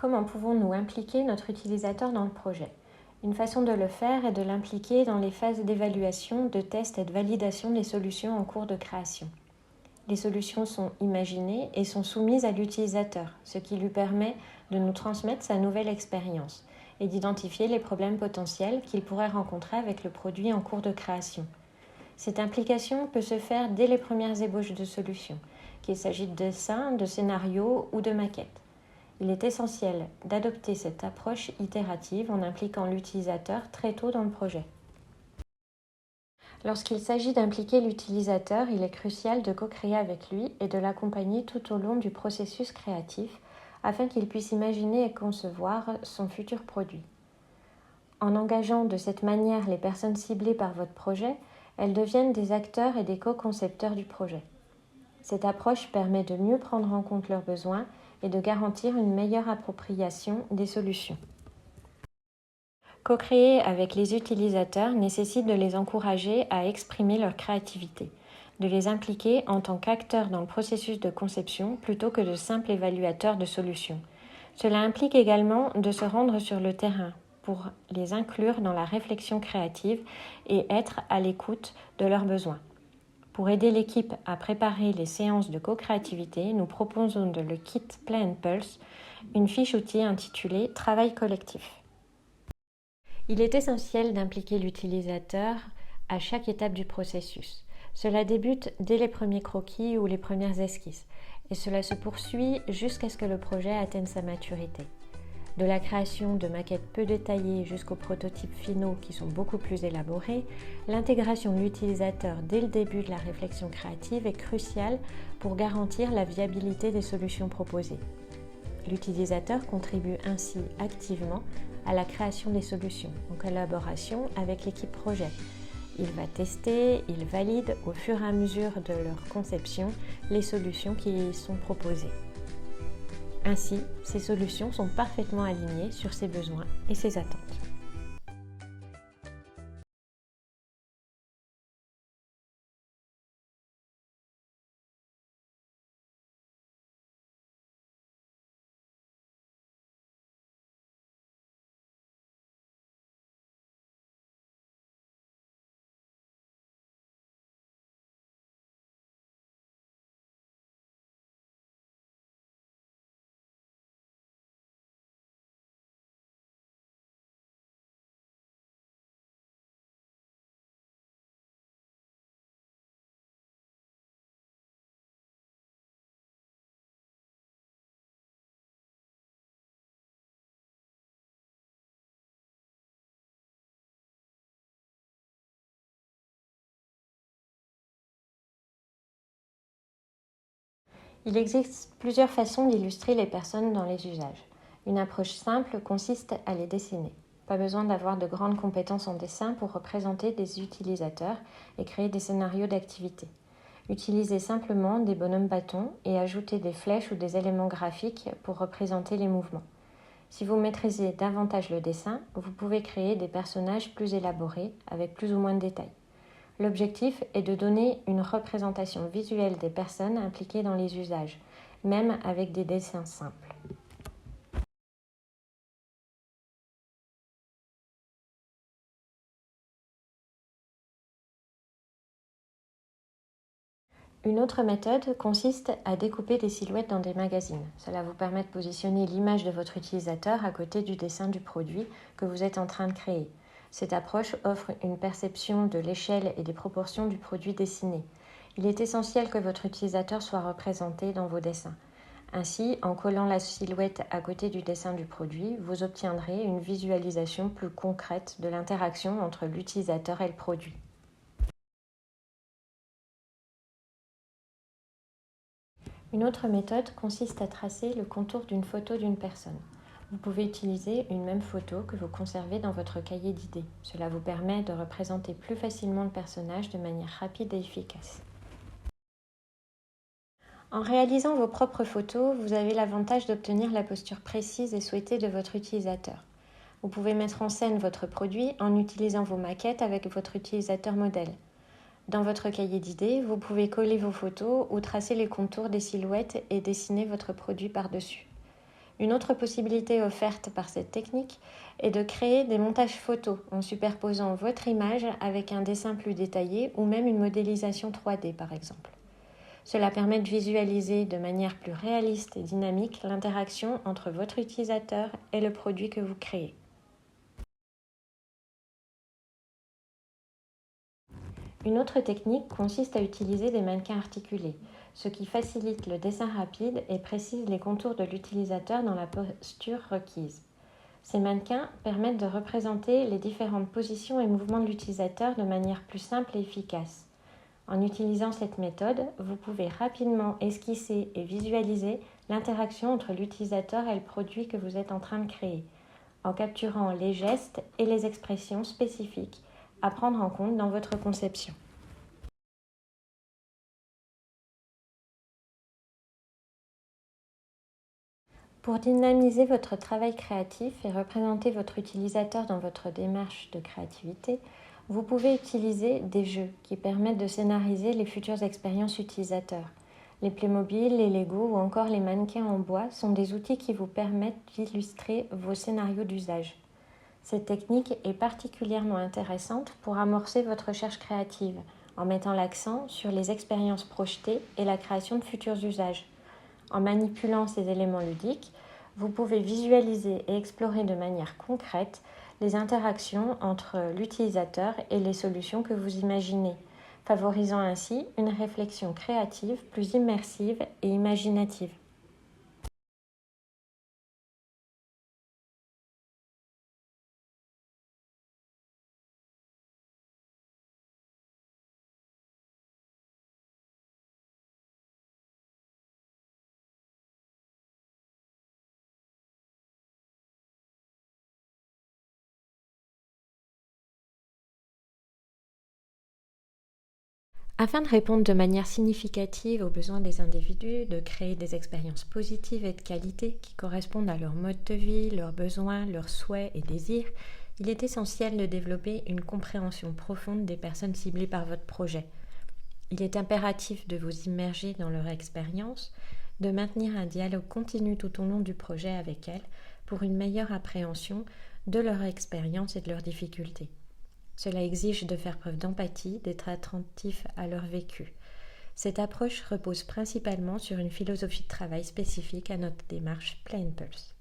Comment pouvons-nous impliquer notre utilisateur dans le projet? Une façon de le faire est de l'impliquer dans les phases d'évaluation, de test et de validation des solutions en cours de création. Les solutions sont imaginées et sont soumises à l'utilisateur, ce qui lui permet de nous transmettre sa nouvelle expérience et d'identifier les problèmes potentiels qu'il pourrait rencontrer avec le produit en cours de création. Cette implication peut se faire dès les premières ébauches de solutions, qu'il s'agisse de dessins, de scénarios ou de maquettes. Il est essentiel d'adopter cette approche itérative en impliquant l'utilisateur très tôt dans le projet. Lorsqu'il s'agit d'impliquer l'utilisateur, il est crucial de co-créer avec lui et de l'accompagner tout au long du processus créatif afin qu'il puisse imaginer et concevoir son futur produit. En engageant de cette manière les personnes ciblées par votre projet, elles deviennent des acteurs et des co-concepteurs du projet. Cette approche permet de mieux prendre en compte leurs besoins et de garantir une meilleure appropriation des solutions. Co-créer avec les utilisateurs nécessite de les encourager à exprimer leur créativité, de les impliquer en tant qu'acteurs dans le processus de conception plutôt que de simples évaluateurs de solutions. Cela implique également de se rendre sur le terrain pour les inclure dans la réflexion créative et être à l'écoute de leurs besoins. Pour aider l'équipe à préparer les séances de co-créativité, nous proposons le kit Play and Pulse, une fiche outil intitulée Travail collectif. Il est essentiel d'impliquer l'utilisateur à chaque étape du processus. Cela débute dès les premiers croquis ou les premières esquisses et cela se poursuit jusqu'à ce que le projet atteigne sa maturité. De la création de maquettes peu détaillées jusqu'aux prototypes finaux qui sont beaucoup plus élaborés, l'intégration de l'utilisateur dès le début de la réflexion créative est cruciale pour garantir la viabilité des solutions proposées. L'utilisateur contribue ainsi activement à la création des solutions en collaboration avec l'équipe projet. Il va tester, il valide au fur et à mesure de leur conception les solutions qui y sont proposées. Ainsi, ces solutions sont parfaitement alignées sur ses besoins et ses attentes. Il existe plusieurs façons d'illustrer les personnes dans les usages. Une approche simple consiste à les dessiner. Pas besoin d'avoir de grandes compétences en dessin pour représenter des utilisateurs et créer des scénarios d'activité. Utilisez simplement des bonhommes bâtons et ajoutez des flèches ou des éléments graphiques pour représenter les mouvements. Si vous maîtrisez davantage le dessin, vous pouvez créer des personnages plus élaborés avec plus ou moins de détails. L'objectif est de donner une représentation visuelle des personnes impliquées dans les usages, même avec des dessins simples. Une autre méthode consiste à découper des silhouettes dans des magazines. Cela vous permet de positionner l'image de votre utilisateur à côté du dessin du produit que vous êtes en train de créer. Cette approche offre une perception de l'échelle et des proportions du produit dessiné. Il est essentiel que votre utilisateur soit représenté dans vos dessins. Ainsi, en collant la silhouette à côté du dessin du produit, vous obtiendrez une visualisation plus concrète de l'interaction entre l'utilisateur et le produit. Une autre méthode consiste à tracer le contour d'une photo d'une personne. Vous pouvez utiliser une même photo que vous conservez dans votre cahier d'idées. Cela vous permet de représenter plus facilement le personnage de manière rapide et efficace. En réalisant vos propres photos, vous avez l'avantage d'obtenir la posture précise et souhaitée de votre utilisateur. Vous pouvez mettre en scène votre produit en utilisant vos maquettes avec votre utilisateur modèle. Dans votre cahier d'idées, vous pouvez coller vos photos ou tracer les contours des silhouettes et dessiner votre produit par-dessus. Une autre possibilité offerte par cette technique est de créer des montages photos en superposant votre image avec un dessin plus détaillé ou même une modélisation 3D par exemple. Cela permet de visualiser de manière plus réaliste et dynamique l'interaction entre votre utilisateur et le produit que vous créez. Une autre technique consiste à utiliser des mannequins articulés, ce qui facilite le dessin rapide et précise les contours de l'utilisateur dans la posture requise. Ces mannequins permettent de représenter les différentes positions et mouvements de l'utilisateur de manière plus simple et efficace. En utilisant cette méthode, vous pouvez rapidement esquisser et visualiser l'interaction entre l'utilisateur et le produit que vous êtes en train de créer, en capturant les gestes et les expressions spécifiques à prendre en compte dans votre conception. Pour dynamiser votre travail créatif et représenter votre utilisateur dans votre démarche de créativité, vous pouvez utiliser des jeux qui permettent de scénariser les futures expériences utilisateurs. Les Playmobil, les Lego ou encore les mannequins en bois sont des outils qui vous permettent d'illustrer vos scénarios d'usage. Cette technique est particulièrement intéressante pour amorcer votre recherche créative, en mettant l'accent sur les expériences projetées et la création de futurs usages. En manipulant ces éléments ludiques, vous pouvez visualiser et explorer de manière concrète les interactions entre l'utilisateur et les solutions que vous imaginez, favorisant ainsi une réflexion créative plus immersive et imaginative. Afin de répondre de manière significative aux besoins des individus, de créer des expériences positives et de qualité qui correspondent à leur mode de vie, leurs besoins, leurs souhaits et désirs, il est essentiel de développer une compréhension profonde des personnes ciblées par votre projet. Il est impératif de vous immerger dans leur expérience, de maintenir un dialogue continu tout au long du projet avec elles pour une meilleure appréhension de leur expérience et de leurs difficultés. Cela exige de faire preuve d'empathie, d'être attentif à leur vécu. Cette approche repose principalement sur une philosophie de travail spécifique à notre démarche Play and Pulse.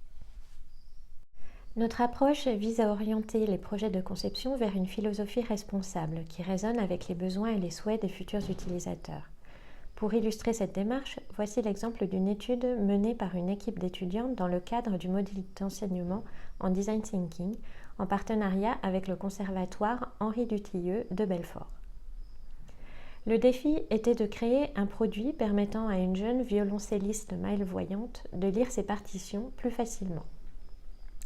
Notre approche vise à orienter les projets de conception vers une philosophie responsable qui résonne avec les besoins et les souhaits des futurs utilisateurs. Pour illustrer cette démarche, voici l'exemple d'une étude menée par une équipe d'étudiantes dans le cadre du module d'enseignement en Design Thinking, en partenariat avec le Conservatoire Henri Dutilleux de Belfort. Le défi était de créer un produit permettant à une jeune violoncelliste malvoyante de lire ses partitions plus facilement.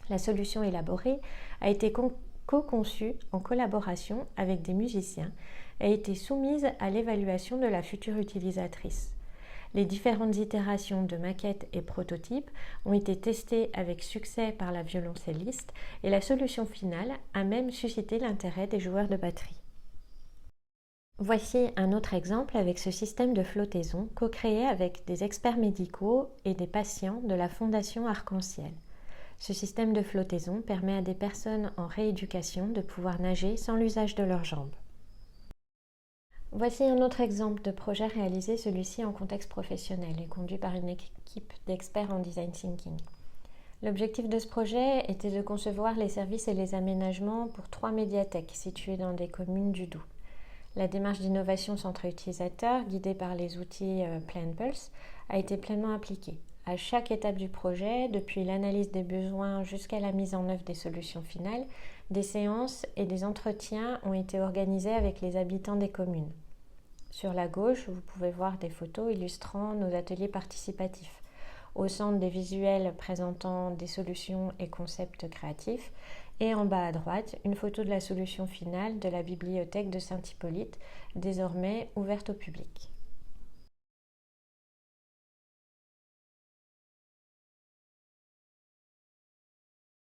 La solution élaborée a été co-conçue en collaboration avec des musiciens et a été soumise à l'évaluation de la future utilisatrice. Les différentes itérations de maquettes et prototypes ont été testées avec succès par la violoncelliste et la solution finale a même suscité l'intérêt des joueurs de batterie. Voici un autre exemple avec ce système de flottaison co-créé avec des experts médicaux et des patients de la Fondation Arc-en-Ciel. Ce système de flottaison permet à des personnes en rééducation de pouvoir nager sans l'usage de leurs jambes. Voici un autre exemple de projet réalisé, celui-ci en contexte professionnel et conduit par une équipe d'experts en design thinking. L'objectif de ce projet était de concevoir les services et les aménagements pour 3 médiathèques situées dans des communes du Doubs. La démarche d'innovation centrée utilisateur, guidée par les outils Play and Pulse, a été pleinement appliquée. À chaque étape du projet, depuis l'analyse des besoins jusqu'à la mise en œuvre des solutions finales, des séances et des entretiens ont été organisés avec les habitants des communes. Sur la gauche, vous pouvez voir des photos illustrant nos ateliers participatifs. Au centre, des visuels présentant des solutions et concepts créatifs. Et en bas à droite, une photo de la solution finale de la bibliothèque de Saint-Hippolyte, désormais ouverte au public.